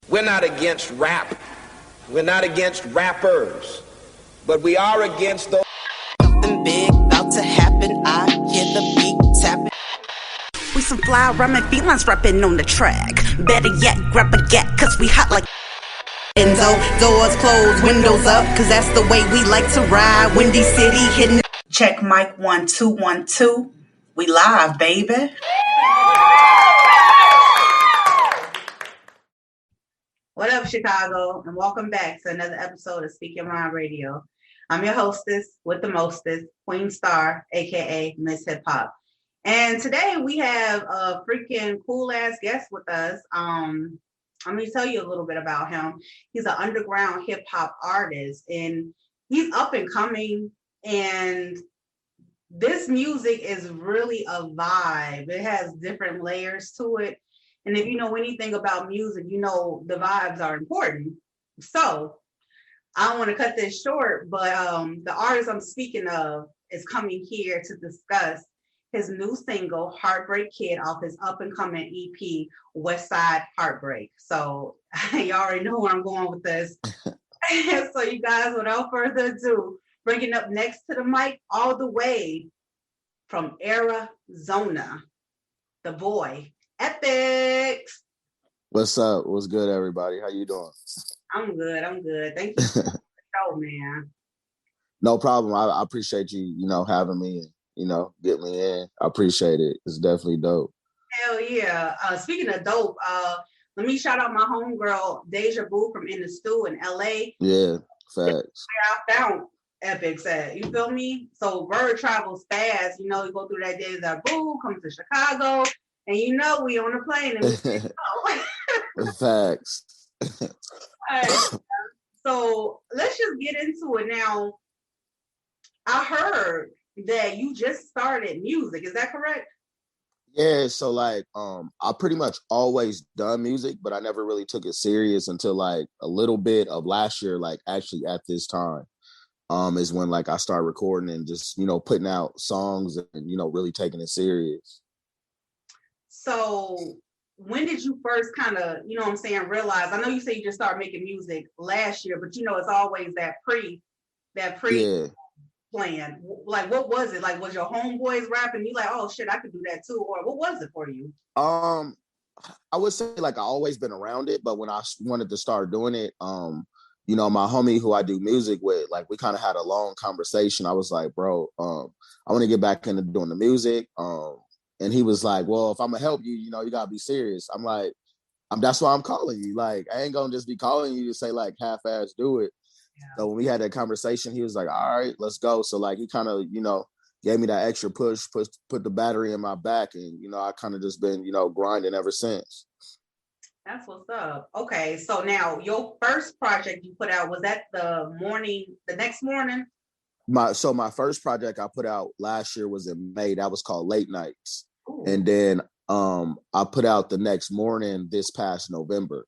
We're not against rap. We're not against rappers. But we are against those. Something big about to happen. I hear the beat tapping. We some fly rhyming felines rapping on the track. Better yet, grab a gat, cause we hot like Enzo. Doors closed, windows up, cause that's the way we like to ride. Windy City hitting. Check mic 1 2 1 2. We live, baby. What up, Chicago, and welcome back to another episode of Speak Your Mind Radio. I'm your hostess with the mostest, Queen Star, aka Miss Hip Hop. And today we have a freaking cool-ass guest with us. Let me tell you a little bit about him. He's an underground hip hop artist, and he's up and coming, and this music is really a vibe. It has different layers to it. And if you know anything about music, you know the vibes are important. So I don't want to cut this short, but the artist I'm speaking of is coming here to discuss his new single, Heartbreak Kid, off his up-and-coming EP, Westside Heartbreak. So you already know where I'm going with this. So you guys, without further ado, bringing up next to the mic, all the way from Arizona, the boy, Epics. What's up? What's good, everybody? How you doing? I'm good. Thank you for the show, man. No problem. I appreciate you, having me and, get me in. I appreciate it. It's definitely dope. Hell yeah. Speaking of dope, let me shout out my homegirl, Deja Boo from In the Stew in LA. Yeah, facts. Where I found Epics at. You feel me? So word travels fast. You go through that Deja Boo, comes to Chicago. And we on the plane and we Facts. All right. So let's just get into it now. I heard that you just started music. Is that correct? Yeah, so I pretty much always done music, but I never really took it serious until a little bit of last year, actually at this time. Is when I started recording and just, putting out songs and, really taking it serious. So when did you first kind of, realize? I know you say you just started making music last year, but it's always that pre yeah. plan. What was it? Was your homeboys rapping? You oh shit, I could do that too, or what was it for you? I would say I always been around it, but when I wanted to start doing it, my homie who I do music with, we kind of had a long conversation. I was like, bro, I want to get back into doing the music. And he was like, well, if I'm gonna help you, you gotta be serious. I'm like, that's why I'm calling you. I ain't gonna just be calling you to say half-ass do it. Yeah. So when we had that conversation, he was like, all right, let's go. So he kind of, gave me that extra push, put the battery in my back. And, I kind of just been, grinding ever since. That's what's up. Okay. So now your first project you put out, was that the next morning? My first project I put out last year was in May. That was called Late Nights. Ooh. And then I put out the next morning this past November.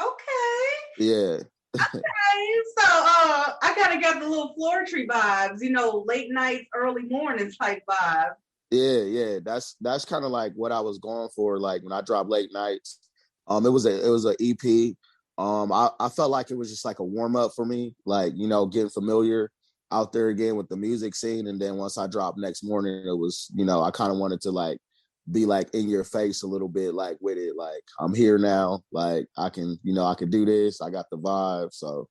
Okay. Yeah. Okay. So I gotta get the little floor tree vibes, late nights, early mornings type vibe. Yeah. That's kind of what I was going for. When I dropped Late Nights, it was an EP. I felt like it was just a warm up for me, getting familiar out there again with the music scene. And then once I dropped next morning, it was, I kind of wanted to be in your face a little bit, with it. I'm here now. I can do this. I got the vibe. So.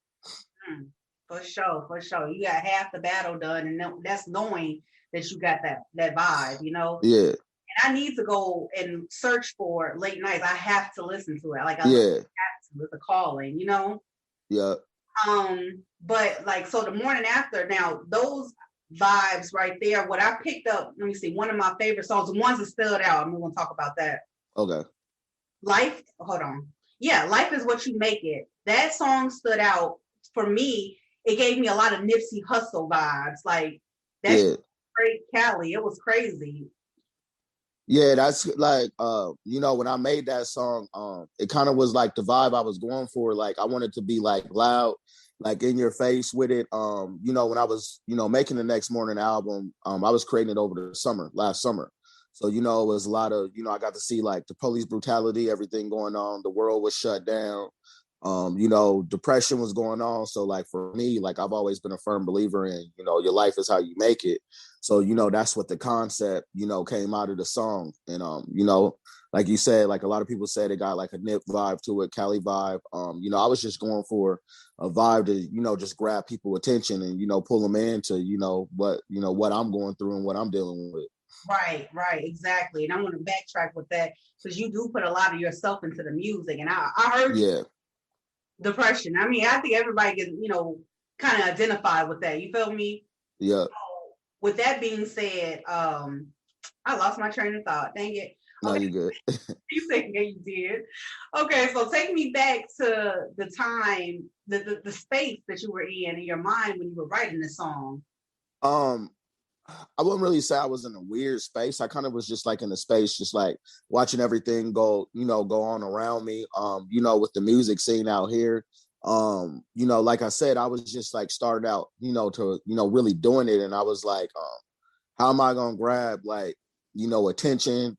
For sure. You got half the battle done. And that's knowing that you got that vibe, Yeah. And I need to go and search for Late Nights. I have to listen to it. I have to with the calling, Yeah. But so the morning after, now those vibes right there, what I picked up, let me see, one of my favorite songs, the ones that stood out, I'm going to talk about that. Okay. Life Is What You Make It. That song stood out for me. It gave me a lot of Nipsey Hussle vibes. Straight Cali. It was crazy. Yeah, that's when I made that song, it kind of was the vibe I was going for. I wanted to be loud, in your face with it. When I was, making the Next Morning album, I was creating it over the last summer. So, you know, it was a lot of, you know, I got to see like the police brutality, everything going on. The world was shut down. You know, depression was going on. So like for me, like I've always been a firm believer in, you know, your life is how you make it. So, you know, that's what the concept, you know, came out of the song. And you know, like you said, like a lot of people said it got like a Nip vibe to it, Cali vibe. You know, I was just going for a vibe to, you know, just grab people attention and, you know, pull them into, you know, what I'm going through and what I'm dealing with. Right, exactly. And I want to backtrack with that because you do put a lot of yourself into the music. And I heard Yeah. Depression. I mean, I think everybody can, you know, kind of identify with that. You feel me? Yeah. So, with that being said, I lost my train of thought. Dang it. No, Okay. you good. You said yeah, you did. Okay, so take me back to the time, the space that you were in your mind when you were writing this song. I wouldn't really say I was in a weird space. I kind of was just like in a space, just like watching everything go, you know, go on around me. You know, with the music scene out here. You know, like I said, I was just like started out, you know, to, you know, really doing it. And I was like, how am I gonna grab like, you know, attention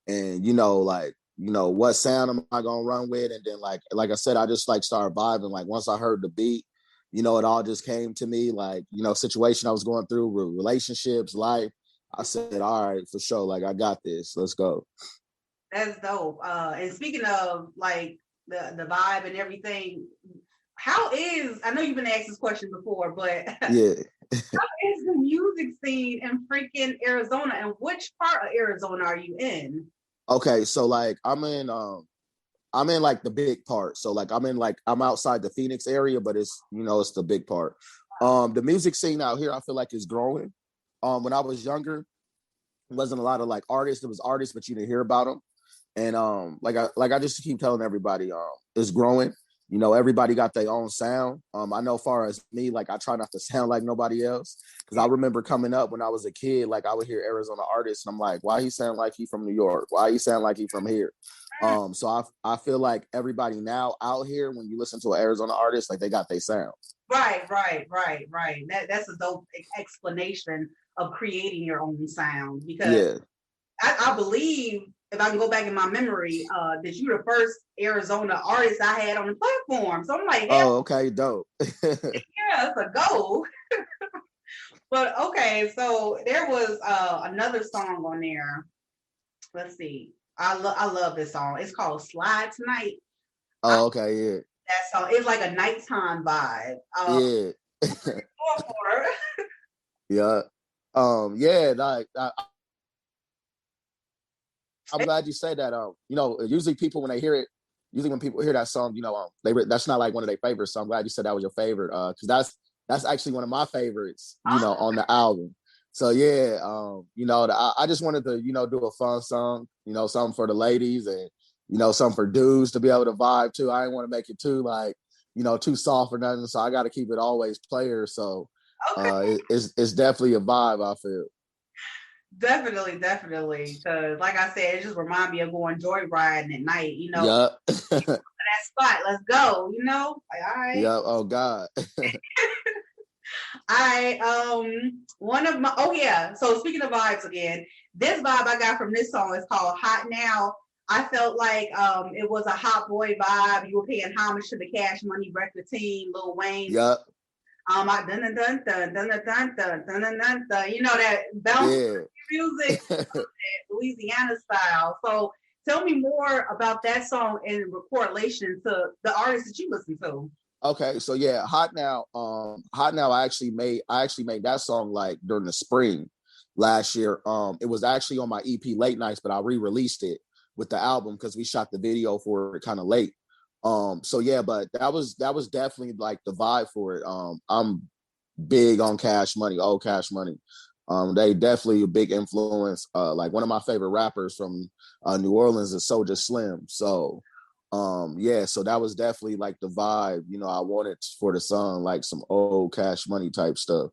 and, you know, like, you know, what sound am I gonna run with? And then like I said, I just like started vibing. Like once I heard the beat, you know, it all just came to me, like, you know, situation I was going through with relationships, life. I said, all right, for sure. Like, I got this. Let's go. That's dope. And speaking of like the vibe and everything, how is, I know you've been asked this question before, but Yeah. how is the music scene in freaking Arizona, and which part of Arizona are you in? Okay, so like I'm in like the big part. So like I'm outside the Phoenix area, but it's, you know, it's the big part. The music scene out here, I feel like is growing. When I was younger, it wasn't a lot of like artists. There was artists, but you didn't hear about them. And like I just keep telling everybody, it's growing. You know, everybody got their own sound. I know, far as me, like I try not to sound like nobody else, because I remember coming up when I was a kid, like I would hear Arizona artists, and I'm like, why he sound like he from New York? Why he sound like he from here? So I feel like everybody now out here, when you listen to an Arizona artist, like they got their sound. Right. That's a dope explanation of creating your own sound, because Yeah. I believe, if I can go back in my memory, that you the first Arizona artist I had on the platform. So I'm like, oh, okay, dope. yeah, it's a go. But okay, so there was another song on there. Let's see. I love this song. It's called Slide Tonight. Oh, okay, yeah. That song, it's like a nighttime vibe. Yeah. Yeah. Yeah, like I'm glad you said that. You know, usually people when they hear it, usually when people hear that song, you know, that's not like one of their favorites. So I'm glad you said that was your favorite, because that's actually one of my favorites, you know, on the album. So yeah, you know, I just wanted to, you know, do a fun song, you know, something for the ladies and, you know, something for dudes to be able to vibe to. I didn't want to make it too like, you know, too soft or nothing. So I got to keep it always player. So it's definitely a vibe, I feel. Definitely. Because like I said, it just reminds me of going joyriding at night, you know. Yep. That spot, let's go, you know. Like, all right. Yep. Oh God. One of my, oh yeah, so speaking of vibes again, this vibe I got from this song is called Hot Now. I felt like it was a hot boy vibe. You were paying homage to the Cash Money record team, Lil Wayne. Yep. I dun dun dun dun dun dun dun dun dun dun dun. You know that bounce music, Louisiana style. So tell me more about that song in correlation to the artists that you listen to. Okay, so yeah, Hot Now. Hot Now. I actually made that song like during the spring last year. It was actually on my EP Late Nights, but I re-released it with the album because we shot the video for it kind of late. So yeah, but that was definitely like the vibe for it. I'm big on Cash Money, old Cash Money. They definitely a big influence. Like one of my favorite rappers from New Orleans is Soulja Slim. So yeah, so that was definitely like the vibe, you know, I wanted for the song, like some old Cash Money type stuff.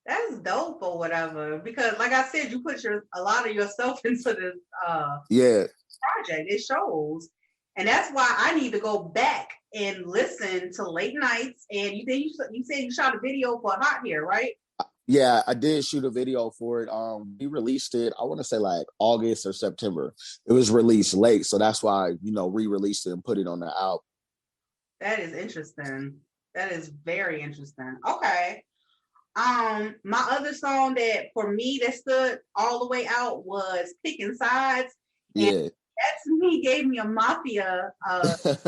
That's dope or whatever. Because like I said, you put a lot of yourself into this Yeah. project. It shows. And that's why I need to go back and listen to Late Nights. And you said you shot a video for Hot Here, right? Yeah, I did shoot a video for it. We released it, I want to say like August or September. It was released late, so that's why, re-released it and put it on the album. That is interesting. That is very interesting. Okay. My other song that for me that stood all the way out was Picking Sides. And Yeah. that to me gave me a mafia vibe.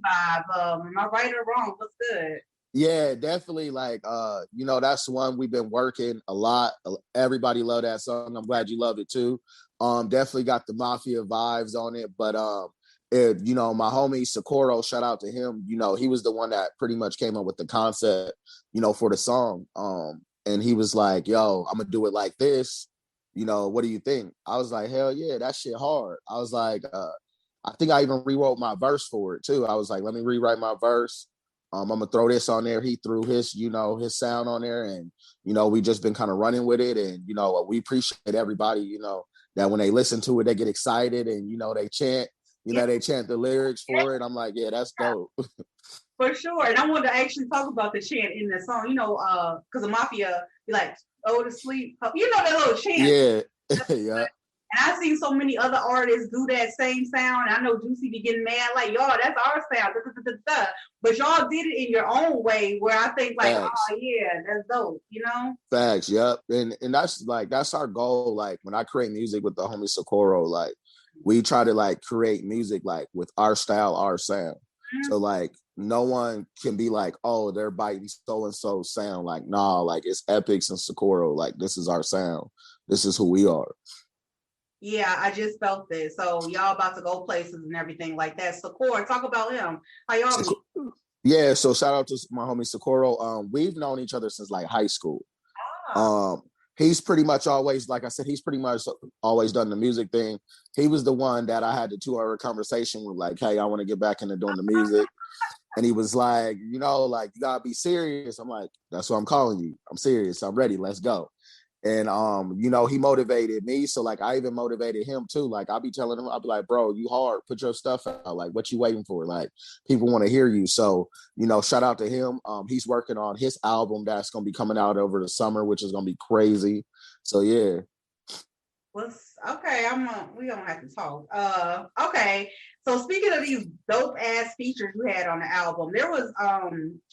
Am I right or wrong? What's good? Yeah, definitely. Like, that's one we've been working a lot. Everybody love that song. I'm glad you love it too. Definitely got the mafia vibes on it. But my homie Socorro, shout out to him. He was the one that pretty much came up with the concept, for the song. And he was like, "Yo, I'm gonna do it like this. What do you think?" I was like, "Hell yeah, that shit hard." I was like, I think I even rewrote my verse for it too. I was like, "Let me rewrite my verse. I'm gonna throw this on there." He threw his sound on there, and we just been kind of running with it. And we appreciate everybody, that when they listen to it, they get excited and they chant, they chant the lyrics for it. I'm like, yeah, that's dope. For sure. And I wanted to actually talk about the chant in the song, because the mafia be like, "Oh, to sleep." That little chant. Yeah. Yeah. And I've seen so many other artists do that same sound. And I know Juicy be getting mad, like, "Y'all, that's our sound." But y'all did it in your own way where I think like, Facts. "Oh yeah, that's dope," Facts, yep. And that's our goal. Like when I create music with the homie Socorro, like we try to like create music like with our style, our sound. Mm-hmm. So like no one can be like, "Oh, they're biting so and so sound." Like, nah, like it's Epics and Socorro. Like this is our sound. This is who we are. Yeah, I just felt this. So y'all about to go places and everything like that. Socorro, talk about him. How y'all meet? Yeah, so shout out to my homie Socorro. We've known each other since like high school. He's pretty much always, like I said, he's pretty much always done the music thing. He was the one that I had the 2-hour conversation with, like, "Hey, I want to get back into doing the music." And he was like, like, "You gotta be serious." I'm like, "That's what I'm calling you. I'm serious. I'm ready. Let's go." And he motivated me. So like I even motivated him too. Like I'll be telling him, I'll be like, "Bro, you hard. Put your stuff out. Like, what you waiting for? Like, people want to hear you." So, shout out to him. He's working on his album that's gonna be coming out over the summer, which is gonna be crazy. So yeah. Okay, we don't have to talk. Okay. So speaking of these dope ass features you had on the album, there was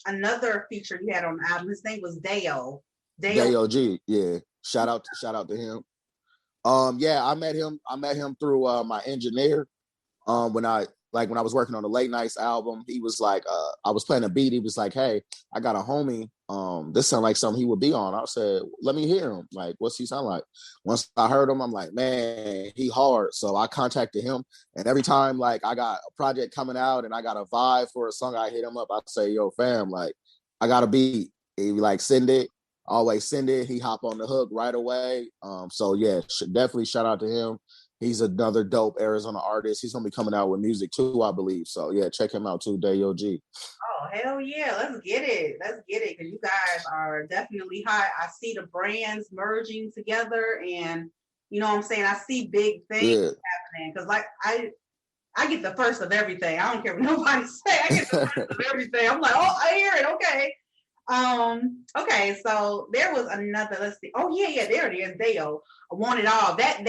another feature you had on the album. His name was Deo. Deo G, yeah. Shout out to him. Yeah, I met him through my engineer. When I was working on the Late Nights album, he was like, I was playing a beat. He was like, "Hey, I got a homie. This sounds like something he would be on." I said, "Let me hear him. Like, what's he sound like?" Once I heard him, I'm like, "Man, he hard." So I contacted him, and every time like I got a project coming out and I got a vibe for a song, I hit him up. I say, "Yo, fam, like, I got a beat." He like send it. Always send it. He hop on the hook right away. So yeah, definitely shout out to him. He's another dope Arizona artist. He's gonna be coming out with music too, I believe. So yeah, check him out too, Deo G. Oh hell yeah, let's get it. Because you guys are definitely hot. I see the brands merging together, and you know what I'm saying. I see big things happening because like I get the first of everything. I don't care what nobody say. I get the first of everything. I'm like, oh, I hear it. Okay. Okay, so there was another, let's see. Oh yeah, there it is. Deo. I Want It All. That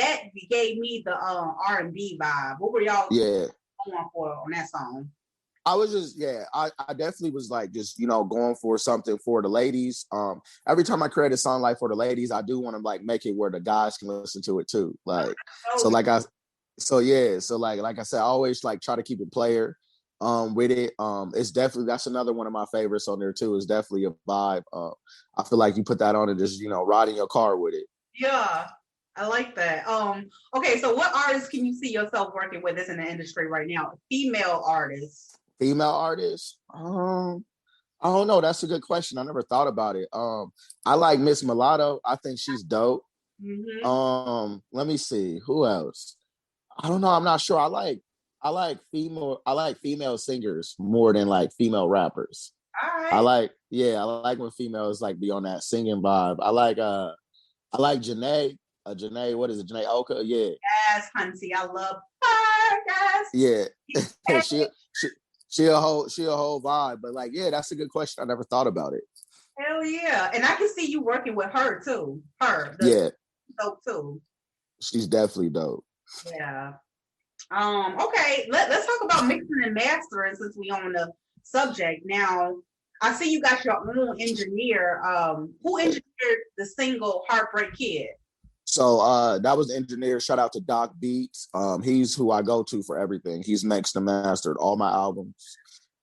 gave me the R&B vibe. What were y'all going for on that song? I was just, I definitely was like just, going for something for the ladies. Every time I create a song like for the ladies, I do want to like make it where the guys can listen to it too. Like, so like I said, I always like try to keep it player with it. It's definitely, that's another one of my favorites on there too. It's definitely a vibe. I feel like you put that on and just, ride in your car with it. Yeah, I like that. Okay, so what artists can you see yourself working with this in the industry right now? Female artists. I don't know. That's a good question. I never thought about it. I like Miss Mulatto. I think she's dope. Mm-hmm. Let me see. Who else? I don't know. I'm not sure. I like female singers more than like female rappers. All right. I like when females like be on that singing vibe. I like Janae. Janae, what is it? Janae Oka? Yeah. Yes, Hunty. I love her. Yes. Yeah. She a whole vibe. But like, yeah, that's a good question. I never thought about it. Hell yeah. And I can see you working with her too. Yeah, Dope too. she's definitely dope. Yeah. Okay, let's talk about mixing and mastering since we on the subject. Now, I see you got your own engineer. Who engineered the single Heartbreak Kid? So that was the engineer. Shout out to Doc Beats. He's who I go to for everything. He's mixed and mastered all my albums.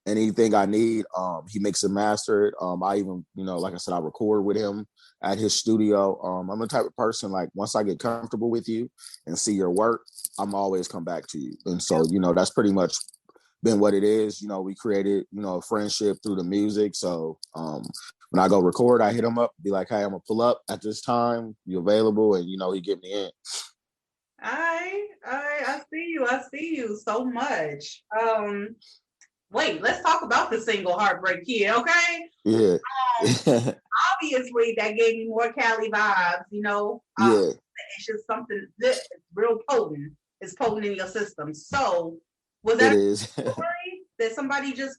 Anything I need, he mixed and mastered. I even, like I said, I record with him at his studio. I'm the type of person, like, once I get comfortable with you and see your work, I'm always come back to you. And so, that's pretty much been what it is. We created, a friendship through the music. So when I go record, I hit him up, be like, hey, I'm gonna pull up at this time. You available? And he get me in. I see you. I see you so much. Wait, let's talk about the single Heartbreak Kid, okay? Yeah. Obviously, that gave me more Cali vibes, Yeah. It's just something that's real potent. It's potent in your system. So, was that a story that somebody just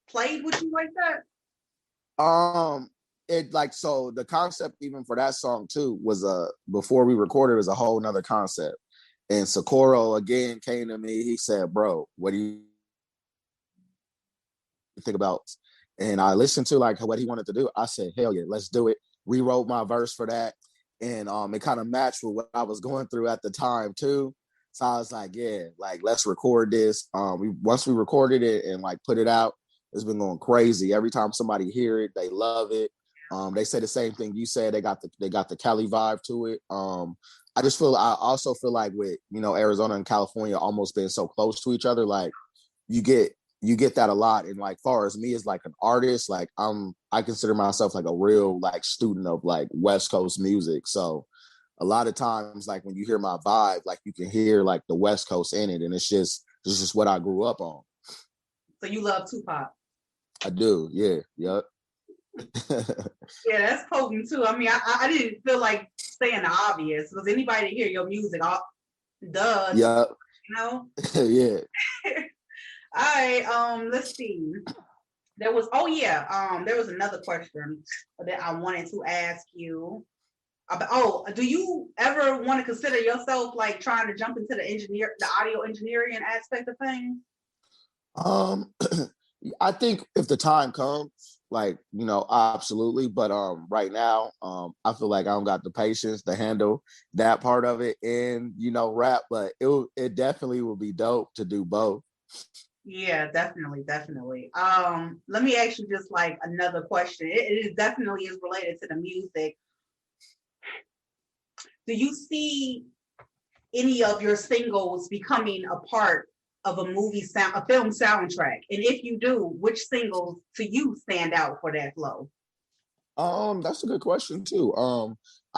played with you like that? So the concept even for that song too was before we recorded, it was a whole nother concept. And Socorro again came to me. He said, bro, what do you think about? And I listened to like what he wanted to do. I said, hell yeah, let's do it. Rewrote my verse for that. And it kind of matched with what I was going through at the time too. So I was like, yeah, like, let's record this. Once we recorded it and like put it out, it's been going crazy. Every time somebody hear it, they love it. They say the same thing you said. They got the Cali vibe to it. I also feel like with, Arizona and California almost being so close to each other, like you get that a lot. And like, far as me as like an artist, like I consider myself like a real like student of like West Coast music. So a lot of times, like when you hear my vibe, like you can hear like the West Coast in it. And it's just what I grew up on. So you love Tupac? I do. Yeah. Yep. Yeah, that's potent too. I mean, I didn't feel like saying the obvious. Was anybody to hear your music? Duh. Yep. Yeah. All right. Let's see. There was another question that I wanted to ask you. Do you ever want to consider yourself like trying to jump into the audio engineering aspect of things? I think if the time comes, like, absolutely. But right now, I feel like I don't got the patience to handle that part of it and, rap, but it definitely will be dope to do both. Yeah, definitely. Let me ask you just like another question. It definitely is related to the music. Do you see any of your singles becoming a part of a film soundtrack? And if you do, which singles to you stand out for that flow? That's a good question too.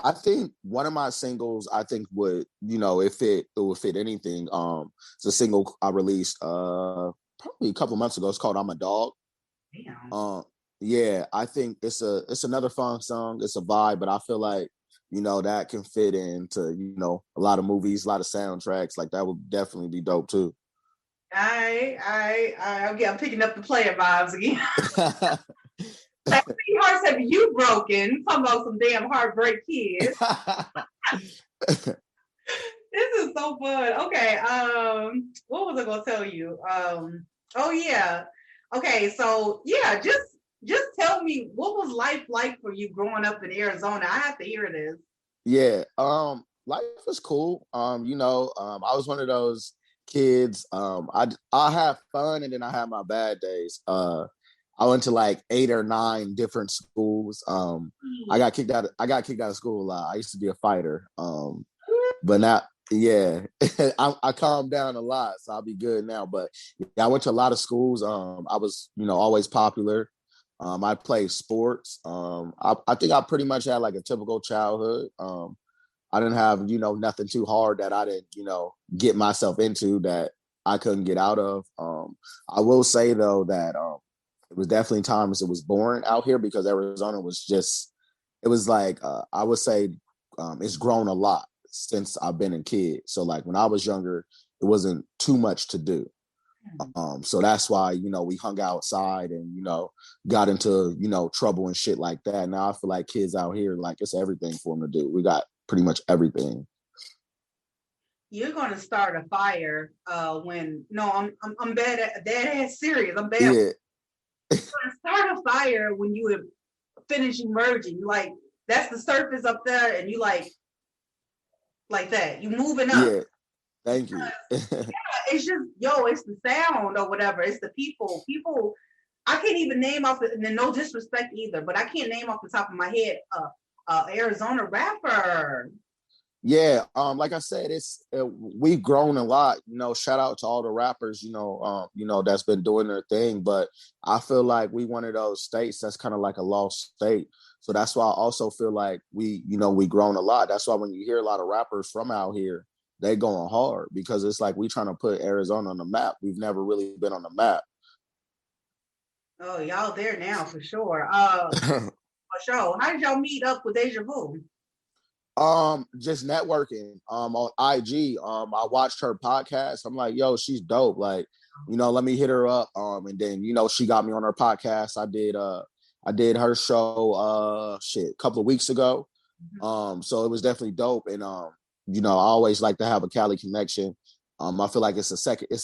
I think one of my singles would, if it would fit anything. It's a single I released probably a couple months ago. It's called I'm a Dog. Damn. Yeah, I think it's another fun song. It's a vibe, but I feel like, that can fit into, a lot of movies, a lot of soundtracks. Like that would definitely be dope too. I'm picking up the player vibes again. Like, hearts have you broken? Talking about some damn Heartbreak Kids. This is so fun. Okay. What was I gonna tell you? Oh yeah. Okay, so yeah, just tell me, what was life like for you growing up in Arizona? I have to hear this. Yeah. Life was cool. I was one of those kids. I have fun and then I have my bad days. I went to like 8 or 9 different schools. I got kicked out of school a lot. I used to be a fighter. But now, yeah, I calmed down a lot, so I'll be good now. But yeah, I went to a lot of schools. I was, always popular. I played sports. I think I pretty much had like a typical childhood. I didn't have, nothing too hard that I didn't, get myself into that I couldn't get out of. I will say though that it was definitely times it was boring out here because Arizona was it was like, I would say it's grown a lot since I've been a kid. So like when I was younger, it wasn't too much to do. So that's why, you know, we hung outside and, you know, got into, you know, trouble and shit like that. Now I feel like kids out here, like it's everything for them to do. We got pretty much everything. You're gonna start a fire when I'm bad ass serious. I'm bad. Yeah. You're gonna start a fire when you finish emerging. You like that's the surface up there, and you like that. You moving up. Yeah. Thank you. It's just it's the sound or whatever. It's the people. People, I can't even name off. And no disrespect either, but I can't name off the top of my head Arizona rapper. Yeah, like I said, it's we've grown a lot. You know, shout out to all the rappers. You know that's been doing their thing. But I feel like we one of those states that's kind of like a lost state. So that's why I also feel like we grown a lot. That's why when you hear a lot of rappers from out here, they going hard because it's like we trying to put Arizona on the map. We've never really been on the map. Oh, y'all there now for sure. For sure. How did y'all meet up with Deja Vu? Just networking on IG. I watched her podcast. I'm like, yo, she's dope. Like, you know, let me hit her up. And then, you know, she got me on her podcast. I did her show a couple of weeks ago. So it was definitely dope. And you know, I always like to have a Cali connection. I feel like it's a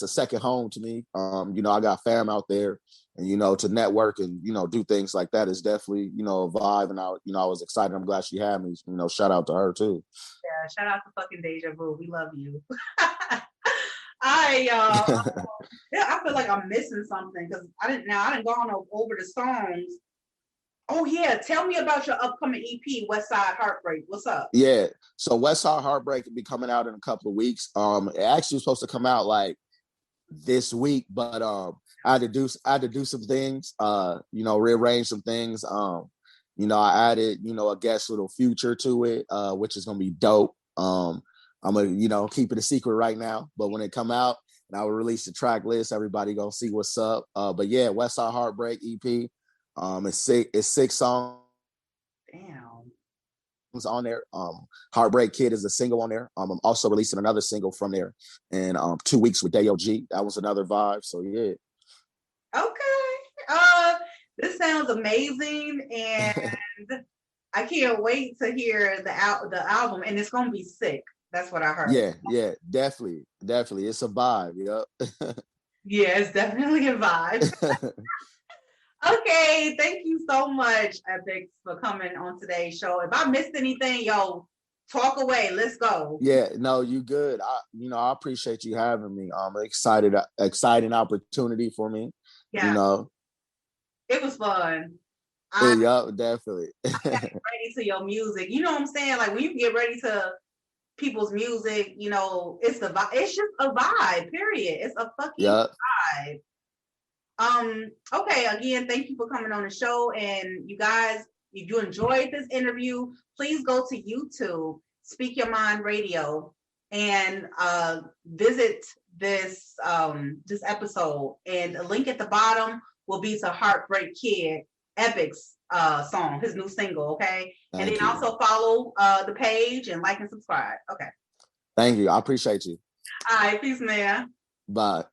second home to me. You know, I got fam out there, and you know, to network and you know do things like that is definitely you know a vibe. And I was excited. I'm glad she had me. You know, shout out to her too. Yeah, shout out to fucking Deja Vu. We love you. I feel like I'm missing something because I didn't go on over the songs. Oh yeah, tell me about your upcoming EP, Westside Heartbreak. What's up? Yeah, so Westside Heartbreak will be coming out in a couple of weeks. It actually was supposed to come out like this week, but I had to do some things. You know, rearrange some things. You know, I added a guest little Future to it, which is gonna be dope. I'm gonna keep it a secret right now, but when it come out, and I will release the track list, everybody gonna see what's up. But yeah, Westside Heartbreak EP. It's 6 songs. Damn. On there. Heartbreak Kid is a single on there. I'm also releasing another single from there in 2 weeks with Dog. That was another vibe. So yeah. Okay. This sounds amazing, and I can't wait to hear the album. And it's gonna be sick. That's what I heard. Yeah, definitely. It's a vibe. Yep. Yeah, it's definitely a vibe. Okay, thank you so much, Epics, for coming on today's show. If I missed anything, talk away. Let's go. Yeah, no, you good. I appreciate you having me. Exciting opportunity for me. Yeah. You know. It was fun. Yeah, definitely. Ready to your music. You know what I'm saying? Like when you get ready to people's music, you know, it's just a vibe, period. It's a fucking vibe. Okay, again, thank you for coming on the show. And you guys, if you enjoyed this interview, please go to YouTube, Speak Your Mind Radio, and visit this episode. And the link at the bottom will be to Heartbreak Kid, Epic's song, his new single, okay? And then also follow the page and like and subscribe. Okay. Thank you. I appreciate you. All right, peace, man. Bye.